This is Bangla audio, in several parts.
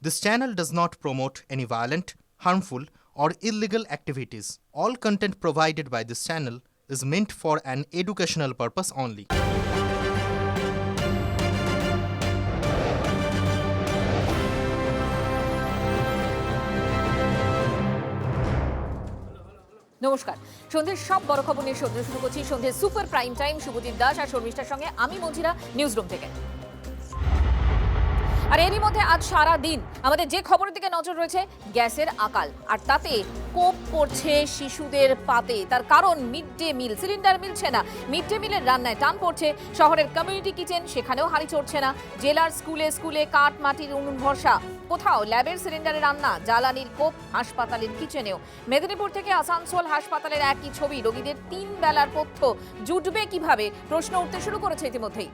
This channel does not promote any violent, harmful, or illegal activities. All content provided by this channel is meant for an educational purpose only. নমস্কার, সন্ধ্যের সব বড় খবর নিয়ে সন্ধ্যে শুরু করছি। সন্ধ্যের super prime time Shubhadeep Das আর শর্মিষ্ঠার সঙ্গে আমি মঞ্জিরা নিউজরুম থেকে। আর এরই মধ্যে আজ সারা দিন আমাদের যে খবরের দিকে নজর রয়েছে গ্যাসের আকাল, আর তাতে কোপ পড়ছে শিশুদের পাতে। তার কারণ মিড ডে মিল, সিলিন্ডার মিলছে না। মিড ডে মিলের রান্নায় টান পড়ছে। শহরের কমিউনিটি কিচেন, সেখানেও হাঁড়ি চড়ছে না। জেলার স্কুলে স্কুলে কাঠ মাটির উনুন ভরসা। কোথাও ল্যাবের সিলিন্ডারে রান্না, জ্বালানির কোপ হাসপাতালের কিচেনেও। মেদিনীপুর থেকে আসানসোল হাসপাতালের একই ছবি। রোগীদের 3 বেলার পথ্য জুটবে কিভাবে, প্রশ্ন উঠতে শুরু করেছে ইতিমধ্যেই।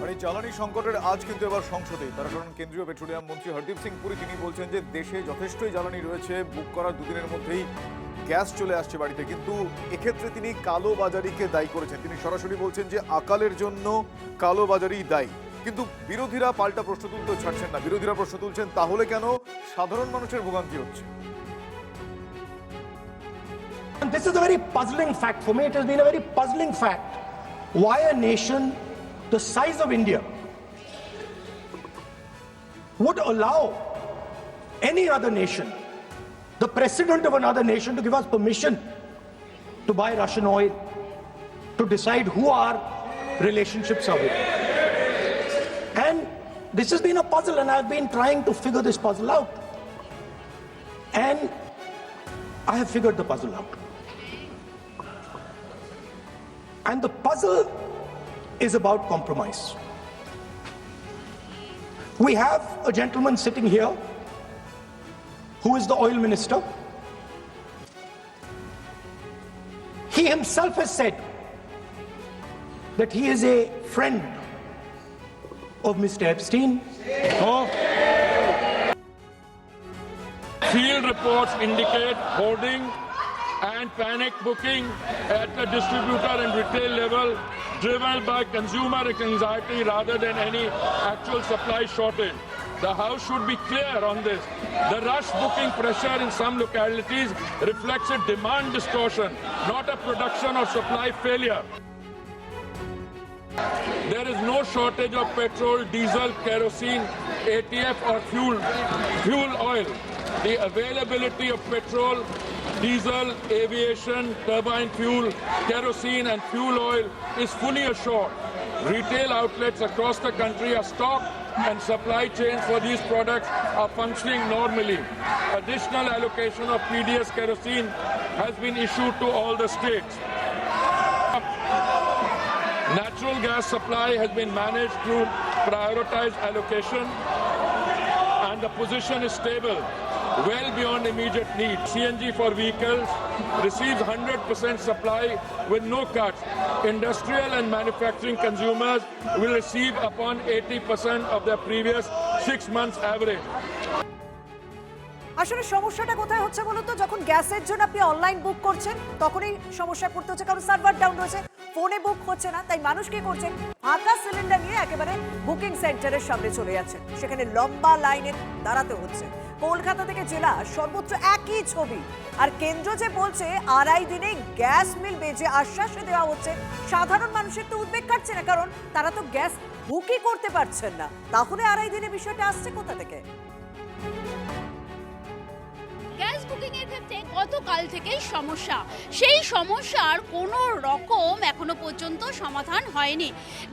আর এই জ্বালানি সংকটের আজ কিন্তু এবার সংসদে, তার কারণ কেন্দ্রীয় পেট্রোলিয়াম মন্ত্রী হরদীপ সিং পুরী তিনি বলছেন যে দেশে যথেষ্টই জ্বালানি রয়েছে, বুক করার দুদিনের মধ্যেই গ্যাস চলে আসছে বাড়িতে। কিন্তু এক্ষেত্রে তিনি কালোবাজারিকে দায়ী করেছেন। তিনি সরাসরি বলছেন যে আকালের জন্য কালোবাজারি দায়ী। কিন্তু বিরোধীরা পাল্টা প্রশ্ন তুলতে ছাড়ছেন না। বিরোধীরা প্রশ্ন তুলছেন তাহলে কেন সাধারণ মানুষের ভোগান্তি হচ্ছে। And this is a very puzzling fact for me. It has been a very puzzling fact why a nation the size of India would allow any other nation, the president of another nation, to give us permission to buy Russian oil, to decide who our relationships are with. And this has been a puzzle, and I've been trying to figure this puzzle out. And I have figured the puzzle out. And the puzzle is about compromise. We have a gentleman sitting here who is the oil minister. He himself has said that he is a friend of Mr. Epstein. Field reports indicate hoarding and panic booking at the distributor and retail level, driven by consumer anxiety rather than any actual supply shortage. The House should be clear on this. The rush booking pressure in some localities reflects a demand distortion, not a production or supply failure. There is no shortage of petrol, diesel, kerosene, ATF or fuel oil. The availability of petrol, diesel, aviation, turbine fuel, kerosene and fuel oil is fully assured. Retail outlets across the country are stocked and supply chains for these products are functioning normally. Additional allocation of PDS kerosene has been issued to all the states. Natural gas supply has been managed through prioritized allocation, and the position is stable, well beyond immediate need. CNG for vehicles receives 100% supply with no cuts. Industrial and manufacturing consumers will receive upon 80% of their previous 6 months average. আসলে সমস্যাটা কোথায় হচ্ছে বলো তো? যখন গ্যাসের জন্য আপনি অনলাইন বুক করছেন তখনই সমস্যায় পড়তে হচ্ছে, কারণ সার্ভার ডাউন রয়েছে, ফোনে বুক হচ্ছে না। তাই মানুষ কি করছে, ফাঁকা সিলিন্ডার নিয়ে একেবারে বুকিং সেন্টারের সামনে চলে যাচ্ছে। সেখানে লম্বা লাইনে দাঁড়াতে হচ্ছে। কলকাতা থেকে জেলা সর্বোচ্চ একই ছবি। আর কেন্দ্র যে বলছে 2.5 দিনে গ্যাস মিল বেজে আশ্বাস দেওয়া হচ্ছে, সাধারণ মানুষের তো উদ্বেগ কাটছে না, কারণ তারা তো গ্যাস বুকই করতে পারছেন না। তাহলে 2.5 দিনে বিষয়টা আসছে কোথা থেকে? গ্যাস বুকিং এর ক্ষেত্রে গতকাল থেকেই সমস্যা। সেই সমস্যার কোনো রকম এখনো পর্যন্ত সমাধান হয়নি।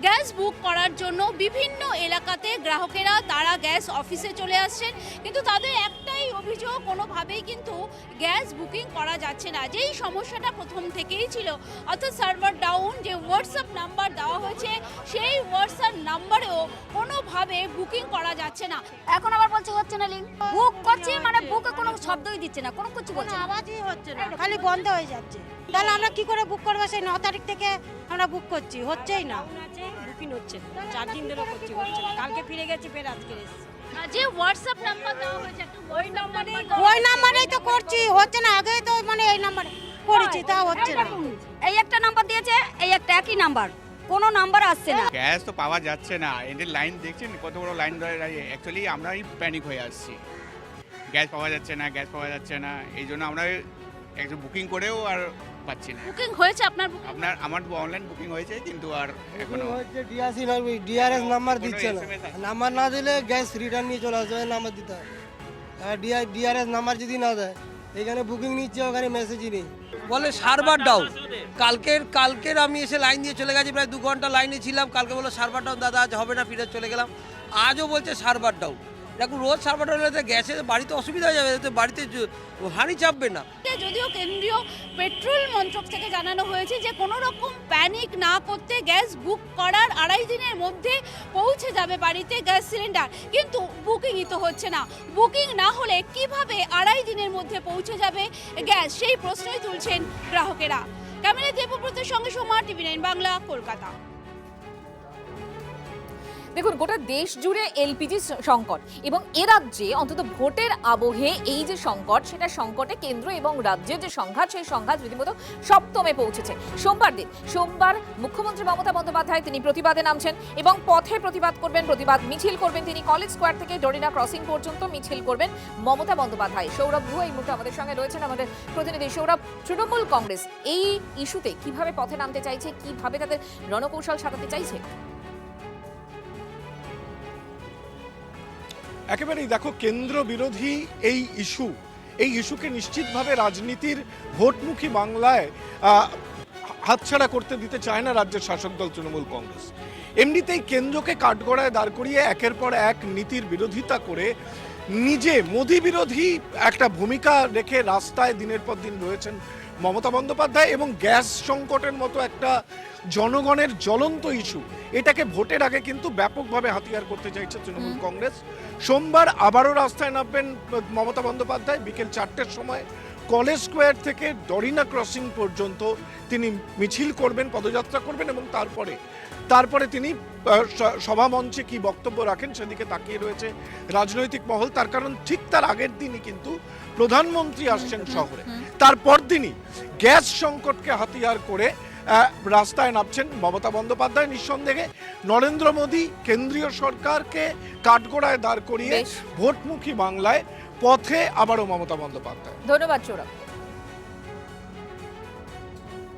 গ্যাস বুক করার জন্য বিভিন্ন এলাকাতে গ্রাহকেরা তারা গ্যাস অফিসে চলে আসছেন, কিন্তু তাদের একটাই অভিযোগ, কোনোভাবেই কিন্তু গ্যাস বুকিং করা যাচ্ছে না। যেই সমস্যাটা প্রথম থেকেই ছিল, অর্থাৎ সার্ভার ডাউন, যে হোয়াটসঅ্যাপ নাম্বার দেওয়া হয়েছে সেই হোয়াটসঅ্যাপ নাম্বারেও কোনোভাবে বুকিং করা যাচ্ছে না। এখন আবার বলছে হচ্ছে না, লিঙ্ক বুক করছি মানে বুকে কোনো শব্দই দিচ্ছে না, কোনো কিছু বলছে না, আওয়াজই হচ্ছে না, খালি বন্ধ হয়ে যাচ্ছে। তাহলে আমরা কি করে বুক করবো? সেই 9 তারিখ থেকে আমরা বুক করছি, হচ্ছেই না, বুকিং হচ্ছে না। 4 দিন ধরে করছি, হচ্ছে না। কালকে ফিরে গেছি, ফের আজকে এসেছি। যে হোয়াটসঅ্যাপ নাম্বার দেওয়া হয়েছে ওই নাম্বারেই তো করছি, হচ্ছে না। আগে তো মানে এই নাম্বারে করেছি, তা হচ্ছে না। এই একটা নাম্বার দিয়েছে, এই একটা একই নাম্বার, কোনো নাম্বার আসছে না। গ্যাস তো পাওয়া যাচ্ছে না, এদের লাইন দেখছেন কত বড় লাইন ধরে দাঁড়িয়ে। অ্যাকচুয়ালি আমরাই প্যানিক হয়ে আসছি, গ্যাস পাওয়া যাচ্ছে না, গ্যাস পাওয়া যাচ্ছে না, এই জন্য আমরা একটু বুকিং করেও আর পাচ্ছি না। বুকিং হয়েছে আপনার? আমার অনলাইন বুকিং হয়েছে কিন্তু আর এখনো ডিআরএস নাম্বার দিচ্ছে না, SMS আসছে। নাম্বার না দিলে গ্যাস রিটার্ন নিয়ে চলে আসবে, নাম্বার দিতে হয়। ডিআরএস নাম্বার যদি না দেয়, এখানে বুকিং নিচ্ছে, ওখানে মেসেজই নেই, বলে সার্ভার ডাউন। কালকের আমি এসে লাইন দিয়ে চলে গেছি, প্রায় 2 ঘন্টা লাইনে ছিলাম। কালকে বললো সার্ভার ডাউন, দাদা আজ হবে না, ফিরে চলে গেলাম। আজও বলছে সার্ভার ডাউন। দেখুন রোজ সার্ভার ডাউন হলে গ্যাসের বাড়িতে অসুবিধা হয়ে যাবে, তো বাড়িতে হাঁড়ি চাপবে না। যদিও কেন্দ্রীয় পেট্রোল মন্ত্রক থেকে জানানো হয়েছে যে কোনো রকম প্যানিক না করতে গ্যাস বুক করার 2.5 দিনের মধ্যে পৌঁছে যাবে বাড়িতে গ্যাস সিলিন্ডার, কিন্তু বুকিংই তো হচ্ছে না। বুকিং না হলে কিভাবে 2.5 দিনের মধ্যে পৌঁছে যাবে গ্যাস, সেই প্রশ্নই তুলছেন গ্রাহকেরা। ক্যামেরা দেবব্রতের সঙ্গে সোমা, TV9 বাংলা, কলকাতা। দেখুন, গোটা দেশ জুড়ে এলপিজি সংকট এবং এ রাজ্যে অন্তত ভোটের আবহে এই যে সংকট, সেটা সংকটে কেন্দ্র এবং রাজ্যের যে সংঘাত, সেই সংঘাত রীতিমতো সপ্তমে পৌঁছেছে। সোমবার মুখ্যমন্ত্রী মমতা বন্দ্যোপাধ্যায় তিনি প্রতিবাদে নামছেন এবং পথে প্রতিবাদ করবেন, প্রতিবাদ মিছিল করবেন। তিনি কলেজ স্কোয়ার থেকে ডরিনা ক্রসিং পর্যন্ত মিছিল করবেন মমতা বন্দ্যোপাধ্যায়। সৌরভ ভুয়া এই মুহূর্তে আমাদের সঙ্গে রয়েছেন, আমাদের প্রতিনিধি সৌরভ। তৃণমূল কংগ্রেস এই ইস্যুতে কিভাবে পথে নামতে চাইছে, কিভাবে তাদের রণকৌশল সাজাতে চাইছে? একেবারেই দেখো, কেন্দ্র বিরোধী এই ইস্যুকে নিশ্চিতভাবে রাজনীতির ভোটমুখী বাংলায় হাতছাড়া করতে দিতে চায় না রাজ্যের শাসক দল তৃণমূল কংগ্রেস। এমনিতেই কেন্দ্রকে কাঠগড়ায় দাঁড় করিয়ে একের পর এক নীতির বিরোধিতা করে নিজে মোদী বিরোধী একটা ভূমিকা রেখে রাস্তায় দিনের পর দিন রয়েছেন মমতা বন্দ্যোপাধ্যায়, এবং গ্যাস সংকটের মতো একটা জনগণের জ্বলন্ত ইস্যু, এটাকে ভোটের আগে কিন্তু ব্যাপকভাবে হাতিয়ার করতে চাইছে তৃণমূল কংগ্রেস। সোমবার আবারও রাস্তায় নামবেন মমতা বন্দ্যোপাধ্যায়। বিকেল 4টের সময় কলেজ স্কোয়ার থেকে ডরিনা ক্রসিং পর্যন্ত তিনি মিছিল করবেন, পদযাত্রা করবেন, এবং তারপরে তিনি সভামঞ্চে কি বক্তব্য রাখেন সেদিকে তাকিয়ে রয়েছে রাজনৈতিক মহল। তার কারণ ঠিক তার আগের দিনই কিন্তু প্রধানমন্ত্রী আসছেন শহরে, তারপর দিনই গ্যাস সংকটকে হাতিয়ার করে রাস্তায় নামছেন মমতা বন্দ্যোপাধ্যায়। নিঃসন্দেহে নরেন্দ্র মোদী কেন্দ্রীয় সরকারকে কাঠগড়ায় দাঁড় করিয়ে ভোটমুখী বাংলায় পথে আবারও মমতা বন্দ্যোপাধ্যায়। ধন্যবাদ সৌরভ।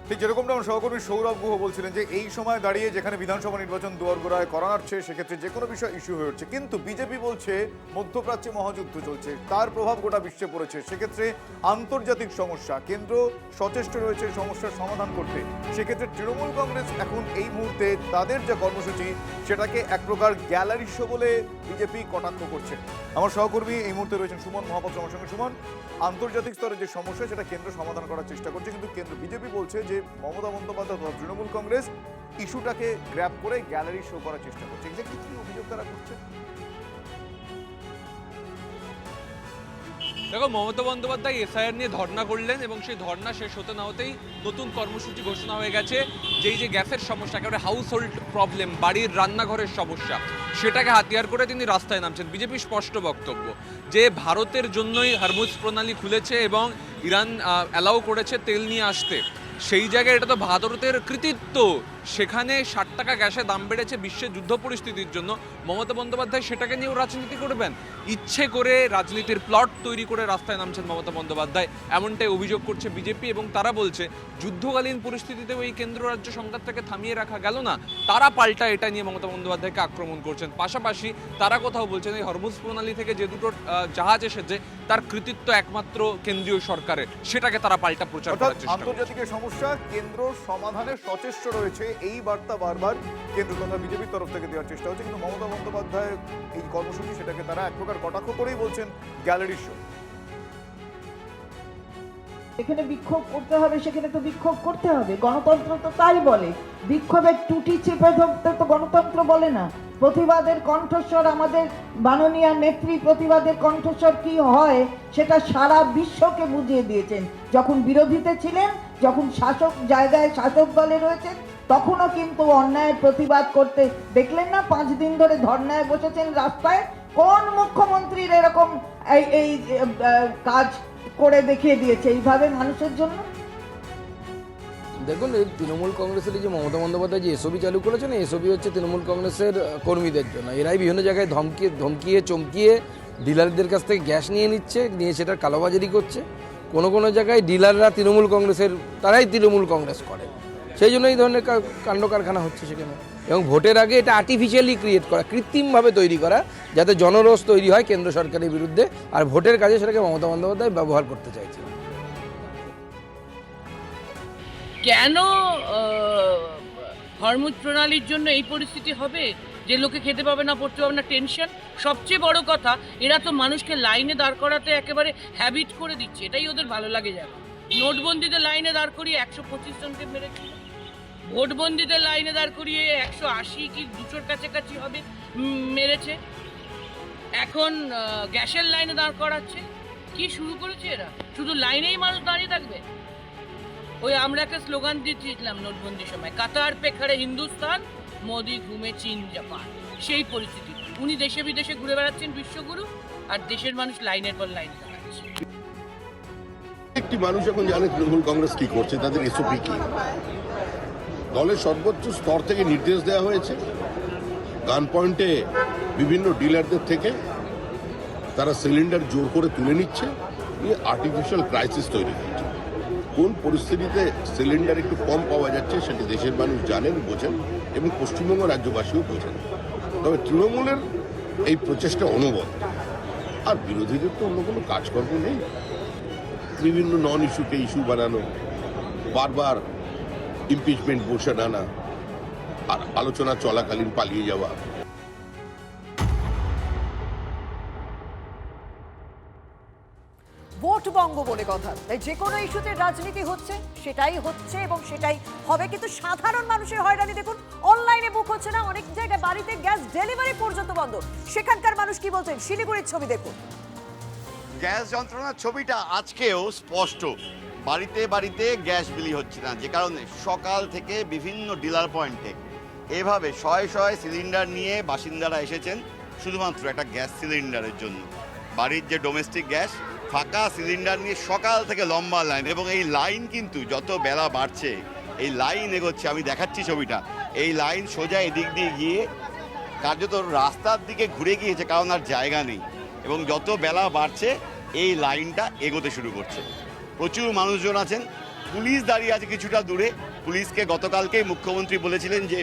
ঠিক যেরকমটা আমার সহকর্মী সৌরভ গুহ বলছিলেন যে এই সময় দাঁড়িয়ে যেখানে বিধানসভা নির্বাচন দুয়ারগোড়ায় করা হচ্ছে, সেক্ষেত্রে যে কোনো বিষয় ইস্যু হয়ে উঠছে, কিন্তু বিজেপি বলছে মধ্যপ্রাচ্যে মহাযুদ্ধ চলছে, তার প্রভাব গোটা বিশ্বে পড়েছে, সেক্ষেত্রে আন্তর্জাতিক সমস্যা, কেন্দ্র সচেষ্ট রয়েছে সমস্যার সমাধান করতে। সেক্ষেত্রে তৃণমূল কংগ্রেস এখন এই মুহূর্তে তাদের যে কর্মসূচি, সেটাকে এক প্রকার গ্যালারি শো বলে বিজেপি কটাক্ষ করছে। আমার সহকর্মী এই মুহূর্তে রয়েছেন সুমন মহাপাত্র আমার সঙ্গে। সুমন, আন্তর্জাতিক স্তরে যে সমস্যা সেটা কেন্দ্র সমাধান করার চেষ্টা করছে, কিন্তু কেন্দ্র বিজেপি বলছে যে মমতা বন্দ্যোপাধ্যায় বা তৃণমূল কংগ্রেস ইস্যুটাকে গ্র্যাব করে গ্যালারি শো করার চেষ্টা করছে। এক্স্যাক্টলি কি অভিযোগ তারা করছে? দেখো, মমতা বন্দ্যোপাধ্যায় এসআইআর নিয়ে ধর্ণা করলেন এবং সেই ধর্ণা শেষ হতে না হতেই নতুন কর্মসূচি ঘোষণা হয়ে গেছে। যেই যে গ্যাসের সমস্যা, একেবারে হাউস হোল্ড প্রবলেম, বাড়ির রান্নাঘরের সমস্যা, সেটাকে হাতিয়ার করে তিনি রাস্তায় নামছেন। বিজেপির স্পষ্ট বক্তব্য যে ভারতের জন্যই হরমুজ প্রণালী খুলেছে এবং ইরান অ্যালাউ করেছে তেল নিয়ে আসতে। সেই জায়গায় এটা তো ভারতের কৃতিত্ব, সেখানে 60 টাকা গ্যাসের দাম বেড়েছে বিশ্বের যুদ্ধ পরিস্থিতির জন্য। মমতা বন্দ্যোপাধ্যায় সেটাকে নিয়েও রাজনীতি করবেন, ইচ্ছে করে রাজনীতির প্লট তৈরি করে রাস্তায় নামছেন মমতা বন্দ্যোপাধ্যায়, এমনটাই অভিযোগ করছে বিজেপি। এবং তারা বলছে যুদ্ধকালীন পরিস্থিতিতেও এই কেন্দ্র রাজ্য সংঘাতটাকে থামিয়ে রাখা গেল না, তারা পাল্টা এটা নিয়ে মমতা বন্দ্যোপাধ্যায়কে আক্রমণ করছেন। পাশাপাশি তারা কোথাও বলছেন এই হরমুজ প্রণালী থেকে যে দুটো জাহাজ এসেছে তার কৃতিত্ব একমাত্র কেন্দ্রীয় সরকারের, সেটাকে তারা পাল্টা প্রচার করার চেষ্টা করছে। আন্তর্জাতিক সমস্যা কেন্দ্র সমাধানে সচেষ্ট রয়েছে, এই বার্তা বারবার কেন্দ্র তথা বিজেপির তরফ থেকে দেওয়ার চেষ্টা হচ্ছে, কিন্তু মমতা বন্দ্যোপাধ্যায় এই কর্মসূচি সেটাকে তারা এক প্রকার কটাক্ষ করেই বলছেন গ্যালারি শো। এখানে বিক্ষোভ করতে হবে, সেখানে তো বিক্ষোভ করতে হবে, গণতন্ত্র তো তাই বলে। বিক্ষোভের টুটি চেপে ধরতে তো গণতন্ত্র বলে না। প্রতিবাদের কণ্ঠস্বর, আমাদের মাননীয় নেত্রী প্রতিবাদের কণ্ঠস্বর কি হয় সেটা সারা বিশ্বকে বুঝিয়ে দিয়েছেন। যখন বিরোধীতে ছিলেন, যখন শাসক জায়গায় শাসক দলে রয়েছেন, তখনও কিন্তু অন্যায়ের প্রতিবাদ করতে দেখলেন না। 5 দিন ধরে ধর্নায় বসেছেন রাস্তায়। কোন মুখ্যমন্ত্রীর এরকম এই কাজ করে দেখিয়ে দিয়েছে এইভাবে মানুষের জন্য? দেখুন এই তৃণমূল কংগ্রেসের যে মমতা বন্দ্যোপাধ্যায় যে এসওবি চালু করেছেন, এসওবি হচ্ছে তৃণমূল কংগ্রেসের কর্মীদের জন্য। এরাই বিভিন্ন জায়গায় ধমকিয়ে চমকিয়ে ডিলারদের কাছ থেকে গ্যাস নিয়ে নিয়ে সেটার কালোবাজারি করছে। কোনো জায়গায় ডিলাররা তৃণমূল কংগ্রেসের, তারাই তৃণমূল কংগ্রেস করে, সেই জন্য এই ধরনের কাণ্ড কারখানা হচ্ছে সেখানে। এবং ভোটের আগে এটা আর্টিফিশিয়ালি ক্রিয়েট করা, কৃত্রিমভাবে তৈরি করা, যাতে জনরোষ তৈরি হয় কেন্দ্র সরকারের বিরুদ্ধে, আর ভোটের কাজে সেটাকে মমতা বন্দ্যোপাধ্যায় ব্যবহার করতে চাইছে। কেন হরমুজ প্রণালীর জন্য এই পরিস্থিতি হবে যে লোকে খেতে পাবে না, পড়তে পাবে না, টেনশন। সবচেয়ে বড় কথা, এরা তো মানুষকে লাইনে দাঁড় করাতে একেবারে হ্যাবিট করে দিচ্ছে, এটাই ওদের ভালো লাগে যাবে। নোটবন্দিতে লাইনে দাঁড় করিয়ে 125 জনকে মেরেছিল, ভোটবন্দিতে লাইনে দাঁড় করিয়ে 180 কি 200-র কাছাকাছি হবে মেরেছে, এখন গ্যাসের লাইনে দাঁড় করাচ্ছে। কি শুরু করেছে এরা? শুধু লাইনেই মানুষ দাঁড়িয়ে থাকবে? ওই আমরা একটা স্লোগান দিয়েছিলাম নোটবন্দির সময়, কাতার পে খড়ে হিন্দুস্তান, মোদি ঘুমে চীন জাপান। সেই পরিস্থিতি। উনি দেশে বিদেশে ঘুরে বেড়াচ্ছেন বিশ্বগুরু, আর দেশের মানুষ লাইনের পর লাইন দাঁড়াচ্ছে। একটি মানুষ এখন জানে তৃণমূল কংগ্রেস কি করছে, তাদের এসওপি কি। দলের সর্বোচ্চ স্তর থেকে নির্দেশ দেওয়া হয়েছে, গান পয়েন্টে বিভিন্ন ডিলারদের থেকে তারা সিলিন্ডার জোর করে তুলে নিচ্ছে, নিয়ে আর্টিফিশিয়াল ক্রাইসিস তৈরি হচ্ছে। কোন পরিস্থিতিতে সিলিন্ডার একটু কম পাওয়া যাচ্ছে সেটি দেশের মানুষ জানেন, বোঝেন, এবং পশ্চিমবঙ্গ রাজ্যবাসীও বোঝেন। তবে তৃণমূলের এই প্রচেষ্টা অনবদ্য, আর বিরোধীদের তো অন্য কোনো কাজকর্ম নেই। বিভিন্ন নন ইস্যুকে ইস্যু বানানো, বারবার ইমপিচমেন্ট মোশন আনা, আর আলোচনা চলাকালীন পালিয়ে যাওয়া। ভোট বঙ্গ বলে কথা, তাই যে কোনো ইস্যুতে রাজনীতি হচ্ছে, সেটাই হচ্ছে এবং সেটাই হবে। কিন্তু সাধারণ মানুষের হয়রানি দেখুন, অনলাইনে বুক হচ্ছে না, অনেক জায়গায় বাড়িতে গ্যাস ডেলিভারি পর্যন্ত বন্ধ। সেখানকার মানুষ কি বলছেন, শিলিগুড়ির ছবি দেখুন। গ্যাস যন্ত্রণার ছবিটা আজকেও স্পষ্ট। বাড়িতে বাড়িতে গ্যাস বিলি হচ্ছে না, যে কারণে সকাল থেকে বিভিন্ন ডিলার পয়েন্টে এভাবে শয়ে শয়ে সিলিন্ডার নিয়ে বাসিন্দারা এসেছেন শুধুমাত্র একটা গ্যাস সিলিন্ডারের জন্য। বাড়ির যে ডোমেস্টিক গ্যাস, ফাঁকা সিলিন্ডার নিয়ে সকাল থেকে লম্বা লাইন, এবং এই লাইন কিন্তু যত বেলা বাড়ছে এই লাইন এগোচ্ছে। আমি দেখাচ্ছি ছবিটা, এই লাইন সোজা এদিক দিয়ে গিয়ে কার্যত রাস্তার দিকে ঘুরে গিয়েছে, কারণ আর জায়গা নেই। এবং যত বেলা বাড়ছে এই লাইনটা এগোতে শুরু করছে। প্রচুর মানুষজন আছেন, পুলিশ দাঁড়িয়ে আছে কিছুটা দূরে। পুলিশকে গতকালকেই মুখ্যমন্ত্রী বলেছিলেন যে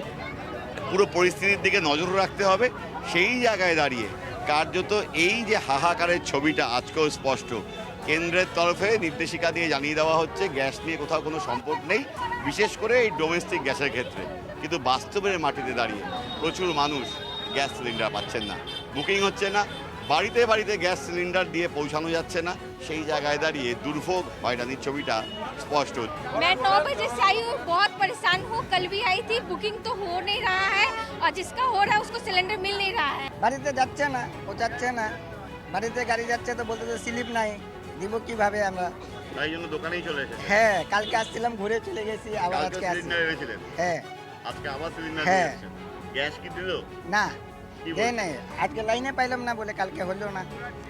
পুরো পরিস্থিতির দিকে নজর রাখতে হবে। সেই জায়গায় দাঁড়িয়ে কার্যত এই যে হাহাকারের ছবিটা আজকেও স্পষ্ট। কেন্দ্রের তরফে নির্দেশিকা দিয়ে জানিয়ে দেওয়া হচ্ছে গ্যাস নিয়ে কোথাও কোনো সম্পর্ক নেই, বিশেষ করে এই ডোমেস্টিক গ্যাসের ক্ষেত্রে। কিন্তু বাস্তবের মাটিতে দাঁড়িয়ে প্রচুর মানুষ গ্যাস সিলিন্ডার পাচ্ছেন না, বুকিং হচ্ছে না, বাড়িতে বাড়িতে গ্যাস সিলিন্ডার দিয়ে পৌঁছানো যাচ্ছে না। সেই জায়গায় দাঁড়িয়ে দুর্ভোগ হয়রানির ছবিটা স্পষ্ট। मैं 9 बजे से आई हूँ, बहुत परेशान हूँ। कल भी आई थी, बुकिंग तो हो नहीं रहा है, और जिसका हो रहा है उसको सिलेंडर मिल नहीं रहा है। বাড়িতে যাচ্ছে না, ও যাচ্ছে না, বাড়িতে গাড়ি যাচ্ছে তো বলতে স্লিপ নাই, দিব কিভাবে আমরা? তাই জন্য দোকানেই চলে এসেছে। হ্যাঁ, কালকে আসছিলাম, ঘুরে চলে গেছি, আবার আজকে আসছি। সিলিন্ডার এনেছিলেন? হ্যাঁ। আজকে আবার সিলিন্ডার হ্যাঁ। নিয়ে এসেছেন। গ্যাস কি দিল? না, নেই, আজকে লাইনে পাইলাম না বলে কালকে হলো না,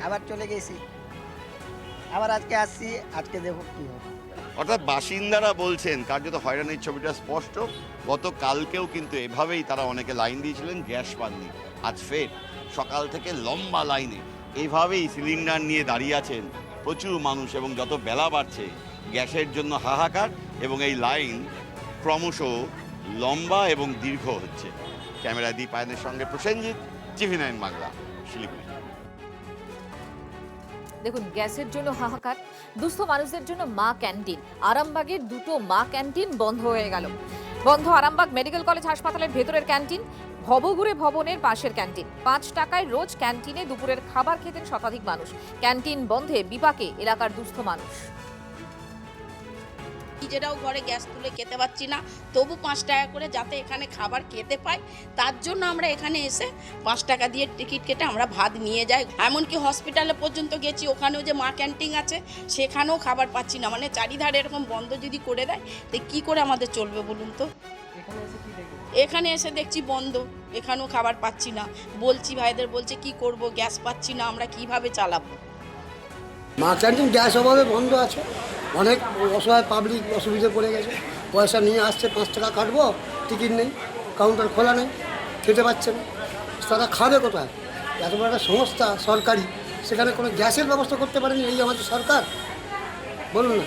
আবার চলে গেছি, আবার আজকে আসছি, আজকে দেখো কি হবে। অর্থাৎ বাসিন্দারা বলছেন কার্যত হয়রানির ছবিটা স্পষ্ট। গতকালকেও কিন্তু এভাবেই তারা অনেকে লাইন দিয়েছিলেন, গ্যাস পাননি। আজ ফের সকাল থেকে লম্বা লাইনে এভাবেই সিলিন্ডার নিয়ে দাঁড়িয়ে আছেন প্রচুর মানুষ, এবং যত বেলা বাড়ছে গ্যাসের জন্য হাহাকার, এবং এই লাইন ক্রমশ লম্বা এবং দীর্ঘ হচ্ছে। ক্যামেরা দীপায়নের সঙ্গে প্রসেনজিৎ, TV9 বাংলা, শিলিগুড়ি। দেখুন, গ্যাসের জন্য হাহাকার, দুস্থ মানুষদের জন্য মা ক্যান্টিন। আরামবাগের দুটো মা ক্যান্টিন বন্ধ হয়ে গেল। বন্ধ আরামবাগ মেডিকেল কলেজ হাসপাতালের ভেতরের ক্যান্টিন, ভবঘুরে ভবনের পাশের ক্যান্টিন। 5 টাকায় রোজ ক্যান্টিনে দুপুরের খাবার খেতেন শতাধিক মানুষ। ক্যান্টিন বন্ধে বিপাকে এলাকার দুস্থ মানুষ। নিজেরাও ঘরে গ্যাস তুলে খেতে পাচ্ছি না, তবু 5 টাকা করে যাতে এখানে খাবার খেতে পাই, তার জন্য আমরা এখানে এসে 5 টাকা দিয়ে টিকিট কেটে আমরা ভাত নিয়ে যাই। এমনকি হসপিটালে পর্যন্ত গেছি, ওখানেও যে মা ক্যান্টিন আছে সেখানেও খাবার পাচ্ছি না। মানে চারিধারে এরকম বন্ধ যদি করে দেয় তো কী করে আমাদের চলবে বলুন তো? এখানে এসে দেখছি বন্ধ, এখানেও খাবার পাচ্ছি না। বলছি ভাইদের, বলছে কি করব, গ্যাস পাচ্ছি না, আমরা কিভাবে চালাবো? মা ক্যান্টিন গ্যাস অভাবে বন্ধ আছে, অনেক অসহায় পাবলিক অসুবিধে পড়ে গেছে, পয়সা নিয়ে আসছে, 5 টাকা কাটবো, টিকিট নেই, কাউন্টার খোলা নেই, খেতে পাচ্ছে না, তারা খাবে কোথায়? এত বড় একটা সংস্থা সরকারি, সেখানে কোনো গ্যাসের ব্যবস্থা করতে পারেনি এই আমাদের সরকার, বলুন না।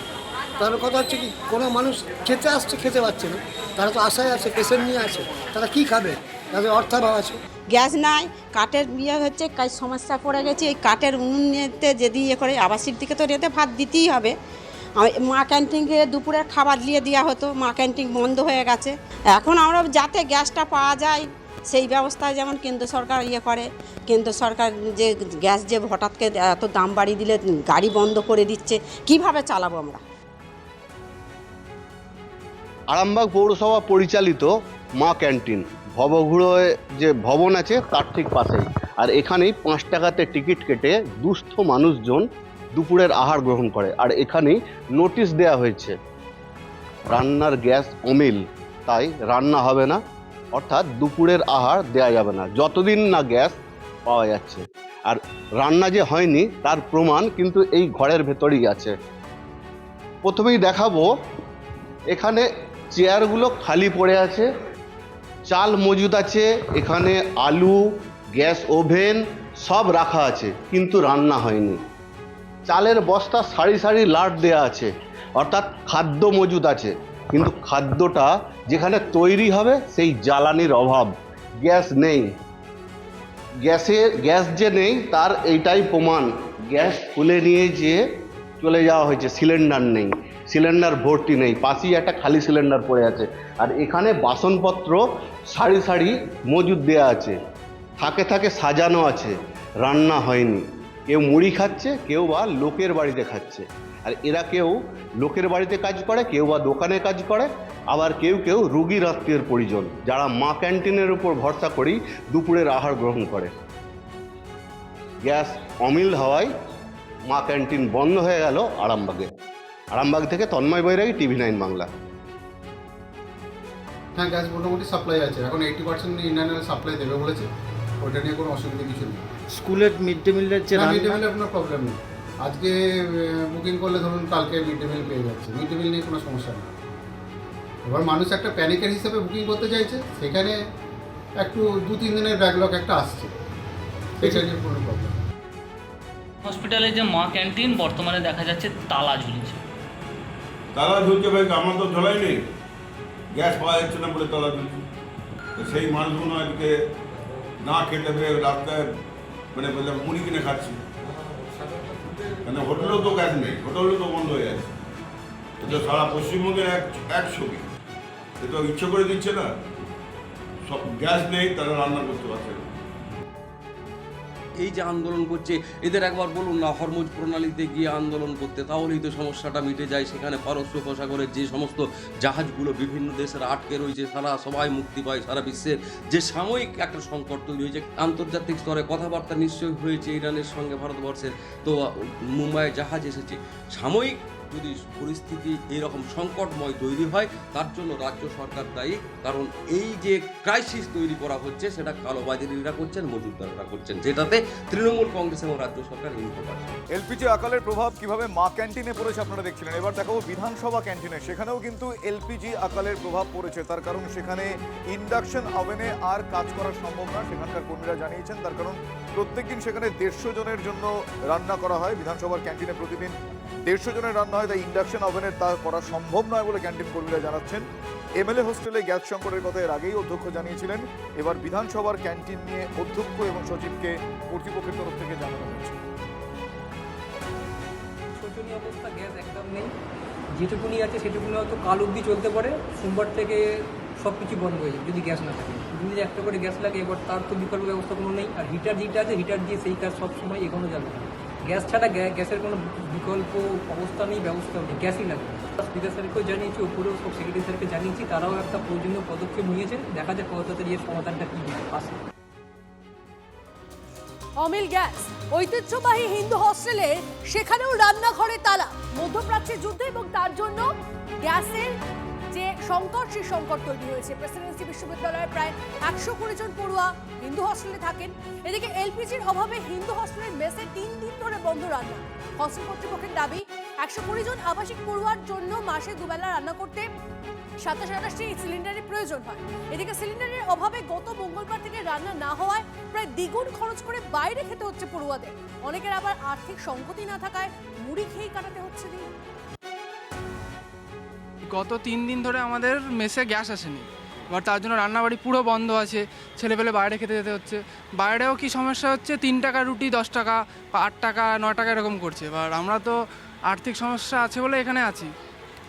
তার কথা হচ্ছে কি, কোনো মানুষ খেতে আসছে, খেতে পাচ্ছে না, তারা তো আশায় আছে, পেশেন্ট নিয়ে আছে, তারা কি খাবে? তাদের অর্থাভাব আছে। গ্যাস নাই, কাঠের হচ্ছে, কাজ সমস্যা পড়ে গেছে। এই কাঠের উনুনেতে যদি করে আবাসিক দিকে তো রেতে ভাত দিতেই হবে। মা ক্যান্টিনকে দুপুরের খাবার দিয়ে দেওয়া হতো, মা ক্যান্টিন বন্ধ হয়ে গেছে। এখন আমরা যাতে গ্যাসটা পাওয়া যায় সেই ব্যবস্থায় যেমন কেন্দ্র সরকার করে, কেন্দ্র সরকার যে গ্যাস যে হঠাৎ এত দাম বাড়িয়ে দিলে গাড়ি বন্ধ করে দিচ্ছে, কিভাবে চালাবো আমরা? আরামবাগ পৌরসভা পরিচালিত মা ক্যান্টিন ভবঘুড়োয় যে ভবন আছে তার ঠিক পাশেই, আর এখানেই 5 টাকাতে টিকিট কেটে দুস্থ মানুষজন দুপুরের আহার গ্রহণ করে। আর এখানেই নোটিশ দেওয়া হয়েছে, রান্নার গ্যাস অমিল, তাই রান্না হবে না, অর্থাৎ দুপুরের আহার দেওয়া যাবে না যতদিন না গ্যাস পাওয়া যাচ্ছে। আর রান্না যে হয়নি তার প্রমাণ কিন্তু এই ঘরের ভেতরেই আছে। প্রথমেই দেখাবো, এখানে চেয়ারগুলো খালি পড়ে আছে, চাল মজুদ আছে, এখানে আলু, গ্যাস ওভেন সব রাখা আছে, কিন্তু রান্না হয়নি। চালের বস্তা সারি সারি লাট দেওয়া আছে, অর্থাৎ খাদ্য মজুদ আছে, কিন্তু খাদ্যটা যেখানে তৈরি হবে সেই জ্বালানির অভাব, গ্যাস নেই। গ্যাস যে নেই তার এইটাই প্রমাণ, গ্যাস খুলে নিয়ে যেয়ে চলে যাওয়া হয়েছে, সিলিন্ডার নেই, সিলিন্ডার ভর্তি নেই, পাশেই একটা খালি সিলিন্ডার পড়ে আছে। আর এখানে বাসনপত্র সারি সারি মজুদ দেওয়া আছে, থাকে থাকে সাজানো আছে, রান্না হয়নি। কেউ মুড়ি খাচ্ছে, কেউ বা লোকের বাড়িতে খাচ্ছে। আর এরা কেউ লোকের বাড়িতে কাজ করে, কেউ বা দোকানে কাজ করে, আবার কেউ কেউ রুগীর আত্মীয়ের পরিজন, যারা মা ক্যান্টিনের উপর ভরসা করেই দুপুরের আহার গ্রহণ করে। গ্যাস অমিল হওয়ায় মা ক্যান্টিন বন্ধ হয়ে গেল আরামবাগে। আরামবাগ থেকে তন্ময় বৈরাগী, TV9 বাংলা। হ্যাঁ, গ্যাস মোটামুটি সাপ্লাই আছে, এখন 80% ইন্টারনাল সাপ্লাই দেবে বলেছে, ওটা নিয়ে কোনো অসুবিধা কিছু নেই। স্কুলের মিড ডে মিলের যে মিড ডে মিলের কোনো প্রবলেম নেই, আজকে বুকিং করলে ধরুন কালকে মিড ডে মিল পেয়ে যাচ্ছে, মিড ডে মিল নিয়ে কোনো সমস্যা নেই। এবার মানুষ একটা প্যানিকের হিসেবে বুকিং করতে চাইছে, সেখানে একটু 2-3 দিনের ব্যাকলগ একটা আসছে, সেটা নিয়ে কোনো প্রবলেম। হসপিটালে যে মা ক্যান্টিন বর্তমানে দেখা যাচ্ছে তালা ঝুলছে। তালা ঝুলছে ভাই, আমার তো ঝোলাই নেই, গ্যাস পাওয়া যাচ্ছে না বলে তালা ঝুলছে। তো সেই মানুষগুলো আজকে না খেতে পেয়ে রাস্তায় মানে বললাম মুড়ি কিনে খাচ্ছি, মানে হোটেলেও তো গ্যাস নেই, হোটেলও তো বন্ধ হয়ে যাচ্ছে। এটা সারা পশ্চিমবঙ্গে এক ছবি, এটা ইচ্ছে করে দিচ্ছে না, সব গ্যাস নেই, তারা রান্না করতে পারছে না। এই যে আন্দোলন করছে, এদের একবার বলুন না হরমুজ প্রণালীতে গিয়ে আন্দোলন করতে, তাহলেই তো সমস্যাটা মিটে যায়। সেখানে পারস্য উপসাগরের যে সমস্ত জাহাজগুলো বিভিন্ন দেশের আটকে রয়েছে, তারা সবাই মুক্তি পায়। সারা বিশ্বের যে সাময়িক একটা সংকট তৈরি হয়েছে, আন্তর্জাতিক স্তরে কথাবার্তা নিশ্চয়ই হয়েছে ইরানের সঙ্গে ভারতবর্ষের, তো মুম্বাইয়ে জাহাজ এসেছে। সাময়িক যদি পরিস্থিতি এইরকম সংকটময় তৈরি হয়, তার জন্য রাজ্য সরকার দায়ী, কারণ এই যে ক্রাইসিস তৈরি করা হচ্ছে সেটা কালোবাজারিরা করছেন, মজুদদাররা করছেন, যেটাতে তৃণমূল কংগ্রেস এবং রাজ্য সরকার ইনভলভ আছে। এলপিজি আকালের প্রভাব কিভাবে মা ক্যান্টিনে পড়েছে আপনারা দেখছিলেন। এবার দেখাবো বিধানসভা ক্যান্টিনে, সেখানেও কিন্তু এলপিজি আকালের প্রভাব পড়েছে। তার কারণ সেখানে ইন্ডাকশন ওভেনে আর কাজ করা সম্ভব না, সেখানকার কর্মীরা জানিয়েছেন। তার কারণ প্রত্যেকদিন সেখানে 150 জনের জন্য রান্না করা হয়। বিধানসভার ক্যান্টিনে প্রতিদিন 150 জনের রান্না হয়, তাই ইন্ডাকশন ওভেনের তা করা সম্ভব নয় বলে ক্যান্টিন কর্মীরা জানাচ্ছেন। এমএলএ হোস্টেলে গ্যাস সংকটের কথা এর আগেই অধ্যক্ষ জানিয়েছিলেন। এবার বিধানসভার ক্যান্টিন নিয়ে অধ্যক্ষ এবং সচিবকে কর্তৃপক্ষের তরফ থেকে জানানো হয়েছে। শোচনীয় অবস্থা, গ্যাস একদম নেই, যেটুকুনি আছে সেটুকুনি হয়তো কাল অবধি চলতে পারে, সোমবার থেকে সব কিছু বন্ধ হয়ে যাবে যদি গ্যাস না থাকে। যদি একটা করে গ্যাস লাগে, এবার তার তো বিকল্প ব্যবস্থা কোনো নেই। আর হিটার যেটা আছে, হিটার দিয়ে সেই কাজ সব সময় এগোনো যাবে না। গ্যাস ছাড়া গ্যাসের কোনো বিকল্প অবস্থা নেই, ব্যবস্থা নেই, গ্যাসই লাগবে। স্পিকার স্যারকেও জানিয়েছি, উপরেও সব সেক্রেটারি স্যারকে জানিয়েছি, তারাও একটা প্রয়োজনীয় পদক্ষেপ নিয়েছেন। দেখা যাক কত তাড়াতাড়ি এর সমাধানটা কী আসে। অমিল গ্যাস, ঐতিহ্যবাহী হিন্দু হস্টেলে সেখানেও রান্নাঘরে তালা। মধ্যপ্রাচ্যের যুদ্ধ এবং তার জন্য গ্যাসের যে সংকট, সেই সংকট তৈরি হয়েছে। প্রেসিডেন্সি বিশ্ববিদ্যালয়ে প্রায় 120 জন পড়ুয়া হিন্দু হস্টেলে থাকেন। এদিকে এলপিজির অভাবে হিন্দু হস্টেলের মেসে 3 দিন ধরে বন্ধ রান্না। হস্টেল কর্তৃপক্ষের দাবি, 120 জন আবাসিক পড়ুয়ার জন্য মাসে দুবেলা রান্না করতে 27-28টি সিলিন্ডারের প্রয়োজন হয়। এদিকে সিলিন্ডারের অভাবে গত মঙ্গলবার থেকে রান্না না হওয়ায় প্রায় দ্বিগুণ খরচ করে বাইরে খেতে হচ্ছে পড়ুয়াদের। অনেকের আবার আর্থিক সংগতি না থাকায় মুড়ি খেয়েই কাটাতে হচ্ছে দিন। গত 3 দিন ধরে আমাদের মেসে গ্যাস আসেনি, এবার তার জন্য রান্নাবাড়ি পুরো বন্ধ আছে, ছেলেপেলে বাইরে খেতে যেতে হচ্ছে। বাইরেও কি সমস্যা হচ্ছে, 3 টাকা রুটি 10 টাকা, 8 টাকা 9 টাকা এরকম করছে। এবার আমরা তো আর্থিক সমস্যা আছে বলে এখানে আছি,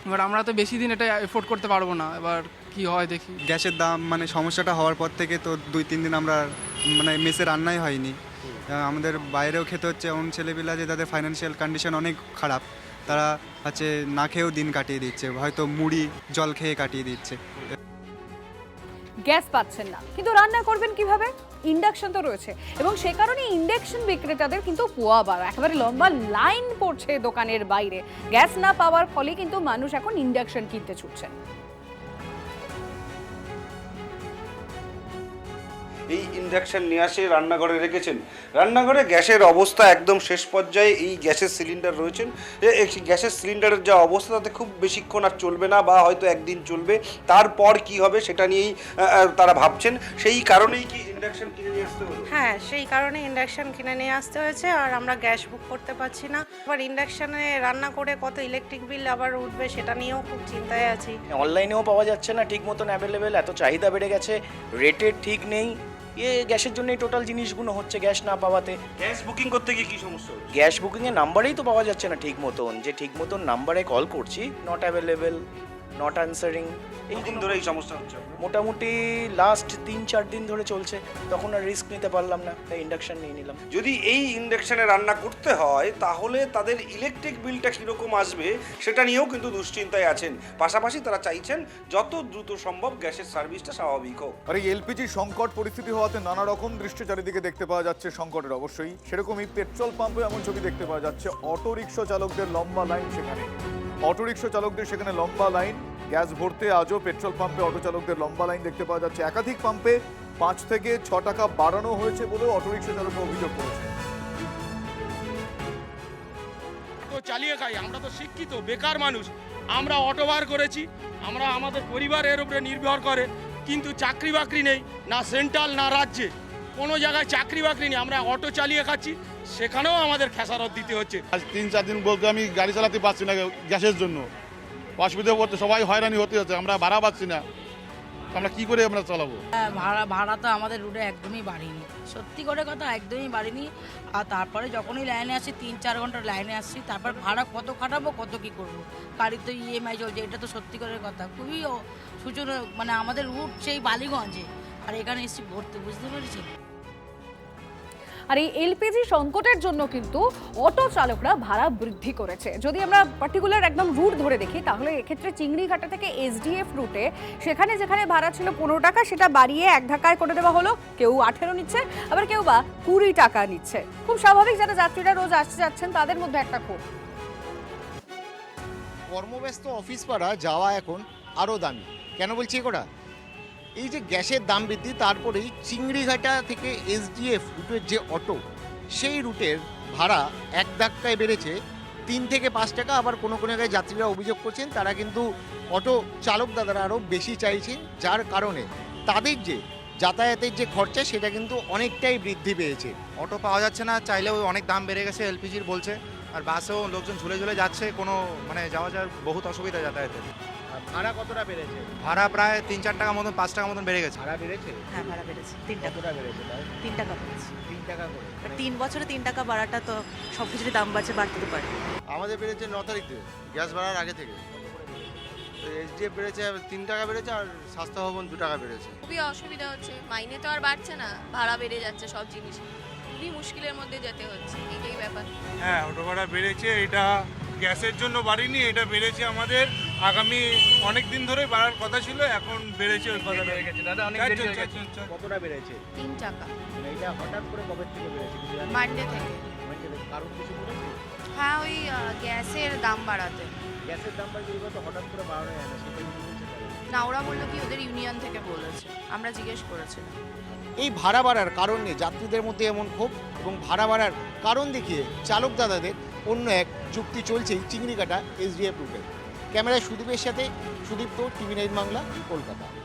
এবার আমরা তো বেশি দিন এটা এফোর্ড করতে পারবো না, এবার কি হয় দেখি। গ্যাসের দাম মানে সমস্যাটা হওয়ার পর থেকে তো 2-3 দিন আমরা মানে মেসে রান্নাই হয়নি, আমাদের বাইরেও খেতে হচ্ছে। এমন ছেলেপিলা যে তাদের ফাইন্যান্সিয়াল কন্ডিশন অনেক খারাপ, তারা হচ্ছে না খেয়েও দিন কাটিয়ে দিচ্ছে, হয়তো মুড়ি জল খেয়ে কাটিয়ে দিচ্ছে। গ্যাস পাচ্ছেন না, কিন্তু রান্না করবেন কিভাবে? ইন্ডাকশন তো রয়েছে, এবং সে কারণে ইন্ডাকশন বিক্রেতাদের কিন্তু পোয়াবার একেবারে লম্বা লাইন পড়ছে দোকানের বাইরে। গ্যাস না পাওয়ার ফলে কিন্তু মানুষ এখন ইন্ডাকশন কিনতে ছুটছেন। এই ইন্ডাকশন নিয়ে আসে রান্নাঘরে রেখেছেন, রান্নাঘরে গ্যাসের অবস্থা একদম শেষ পর্যায়ে। এই গ্যাসের সিলিন্ডার রয়েছেন, এই গ্যাসের সিলিন্ডারের যা অবস্থা তাতে খুব বেশিক্ষণ আর চলবে না, বা হয়তো একদিন চলবে, তারপর কি হবে সেটা নিয়েই তারা ভাবছেন। সেই কারণেই কি ইন্ডাকশন কিনে নিয়ে আসতে হলো? হ্যাঁ, সেই কারণে ইন্ডাকশন কিনে নিয়ে আসতে হয়েছে, আর আমরা গ্যাস বুক করতে পারছি না। আবার ইন্ডাকশনে রান্না করে কত ইলেকট্রিক বিল আবার উঠবে সেটা নিয়েও খুব চিন্তায় আছি। অনলাইনেও পাওয়া যাচ্ছে না ঠিক মতন অ্যাভেলেবেল, এত চাহিদা বেড়ে গেছে, রেটের ঠিক নেই। গ্যাসের জন্যই টোটাল জিনিসগুলো হচ্ছে, গ্যাস না পাওয়াতে। গ্যাস বুকিং করতে গিয়ে কি সমস্যা? গ্যাস বুকিংয়ের নাম্বারেই তো পাওয়া যাচ্ছে না ঠিক মতন, যে ঠিক মতন নাম্বারে কল করছি, নট অ্যাভেলেবেল, নট আনসারিং। এই দিন ধরে এই সমস্যা হচ্ছে? মোটামুটি লাস্ট 3-4 দিন ধরে চলছে, তখন আর রিস্ক নিতে পারলাম না, তাই ইন্ডাকশন নিয়ে নিলাম। যদি এই ইন্ডাকশনে রান্না করতে হয় তাহলে তাদের ইলেকট্রিক বিলটা কীরকম আসবে সেটা নিয়েও কিন্তু দুশ্চিন্তায় আছেন। পাশাপাশি তারা চাইছেন যত দ্রুত সম্ভব গ্যাসের সার্ভিসটা স্বাভাবিক হোক। আর এই এলপিজি সংকট পরিস্থিতি হওয়াতে নানা রকম দৃশ্য চারিদিকে দেখতে পাওয়া যাচ্ছে সংকটের। অবশ্যই সেরকমই পেট্রোল পাম্পে এমন ছবি দেখতে পাওয়া যাচ্ছে, অটো রিক্সা চালকদের লম্বা লাইন। সেখানে অটো রিক্সা চালকদের সেখানে লম্বা লাইন, গ্যাস ভরতে আজও পেট্রোল পাম্পে অটো চালকদের লম্বা লাইন দেখতে পাওয়া যাচ্ছে। একাধিক পাম্পে 5 থেকে 6 টাকা বাড়ানো হয়েছে বলেও অটো রিক্সা চালকরা অভিযোগ করেছে। তো চালিয়ে খাই, আমরা তো শিক্ষিত বেকার মানুষ, আমরা অটো বার করেছি, আমরা আমাদের পরিবার এর উপরে নির্ভর করে, কিন্তু চাকরি বাকরি নেই, না সেন্ট্রাল না রাজ্যে, কোনো জায়গায় চাকরি বাকরি নেই, আমরা অটো চালিয়ে খাচ্ছি, সেখানেও আমাদের খেসারত দিতে হচ্ছে। আজ 3-4 দিন বলতে আমি গাড়ি চালাতে পারছি না গ্যাসের জন্য, অসুবিধা পড়তে সবাই হয়রানি হতে হচ্ছে, আমরা ভাড়া পাচ্ছি না, আমরা কি করে আমরা চালাবো? ভাড়া তো আমাদের রুটে একদমই বাড়েনি, সত্যি করে কথা একদমই বাড়েনি। আর তারপরে যখনই লাইনে আসি 3-4 ঘন্টা লাইনে আসছি, তারপর ভাড়া কত খাটাবো, কত কি করবো, গাড়ির তো ইএমআই চলছে, এটা তো সত্যি করে কথা খুবই সূচনা। মানে আমাদের রুট সেই বালিগঞ্জে, আর এখানে এসে ভর্তি, বুঝতে পেরেছি। আর এই এলপিজি সংকটের জন্য কিন্তু অটো চালকরা ভাড়া বৃদ্ধি করেছে। যদি আমরা পার্টিকুলার একদম রুট ধরে দেখি, তাহলে এক্ষেত্রে চিংড়িঘাটা থেকে এসডিএফ রুটে সেখানে যেখানে ভাড়া ছিল 15 টাকা, সেটা বাড়িয়ে 1 ধাক্কায় করে দেওয়া হলো। কেউ 18 নিচ্ছে, আবার কেউ বা 20 টাকা নিচ্ছে। খুব স্বাভাবিক, যারা যাত্রীরা রোজ আসতে যাচ্ছেন তাদের মধ্যে একটা ক্ষোভ। কর্মব্যস্ত অফিস পাড়া যাওয়া এখন আরও দামি। কেন বলছি এটা? এই যে গ্যাসের দাম বৃদ্ধি, তারপরেই চিংড়িঘাটা থেকে এসডিএফ রুটের যে অটো, সেই রুটের ভাড়া 1 ধাক্কায় বেড়েছে 3 থেকে 5 টাকা। আবার কোনো কোনো জায়গায় যাত্রীরা অভিযোগ করছেন তারা কিন্তু অটো চালক দাদারা আরও বেশি চাইছেন, যার কারণে তাদের যে যাতায়াতের যে খরচা সেটা কিন্তু অনেকটাই বৃদ্ধি পেয়েছে। অটো পাওয়া যাচ্ছে না, চাইলেও অনেক দাম বেড়ে গেছে এলপিজির বলছে, আর বাসেও লোকজন ঝুলে ঝুলে যাচ্ছে, কোনো মানে যাওয়া যাওয়ার বহুত অসুবিধা যাতায়াতের। ভাড়া কতটা বেড়েছে? ভাড়া প্রায় 3-4 টাকা মতন, 5 টাকা মতন বেড়ে গেছে। ভাড়া বেড়েছে? হ্যাঁ, ভাড়া বেড়েছে। 3 টাকা বেড়েছে। 3 টাকা বেড়েছে। 3 টাকা করে? 3 বছরে 3 টাকা বাড়াটা তো সব কিছুরই দাম বাড়ছে, বাড়তে তো পারে। আমাদের বেড়েছে 9 তারিখ থেকে, গ্যাস ভাড়ার আগে থেকে। এসডিএফ বেড়েছে 3 টাকা বেড়েছে, আর স্বাস্থ্য ভবন 2 টাকা বেড়েছে। খুবই অসুবিধা হচ্ছে, মাইনে তো আর বাড়ছে না, ভাড়া বেড়ে যাচ্ছে সব জিনিস, খুবই মুশকিলের মধ্যে যেতে হচ্ছে, এটাই ব্যাপার। হ্যাঁ, অটো ভাড়া বেড়েছে, এটা গ্যাসের জন্য বাড়েনি, এটা বেড়েছে আমাদের আগামী অনেক দিন ধরে বাড়ার কথা ছিল, এখন বেড়েছে ওই কথা বেড়ে গেছে। দাদা অনেক দেরি হয়ে গেছে। কতটা বেড়েছে? 3 টাকা। এটা হঠাৎ করে কবে থেকে বেড়েছে? মানডে থেকে। কারণ কিছু বলেছে? হ্যাঁ, ওই গ্যাসের দাম বাড়াতে। গ্যাসের দাম বাড়ছে, এবার তো হঠাৎ করে বাড়ানো যায় না, সেটা কি বলছে? না, ওরা বললো কি ওদের ইউনিয়ন থেকে বলেছে, আমরা জিজ্ঞেস করেছিলাম। এই ভাড়া বাড়ার কারণ নিয়ে যাত্রীদের মধ্যে এমন ক্ষোভ, এবং ভাড়া বাড়ার কারণ দেখিয়ে চালক দাদাদের অন্য এক যুক্তি চলছেই চিংড়িঘাটা এসডিএফ রুটে। ক্যামেরায় সুদীপের সাথে সুদীপ্ত, টিভি9 বাংলা, কলকাতা।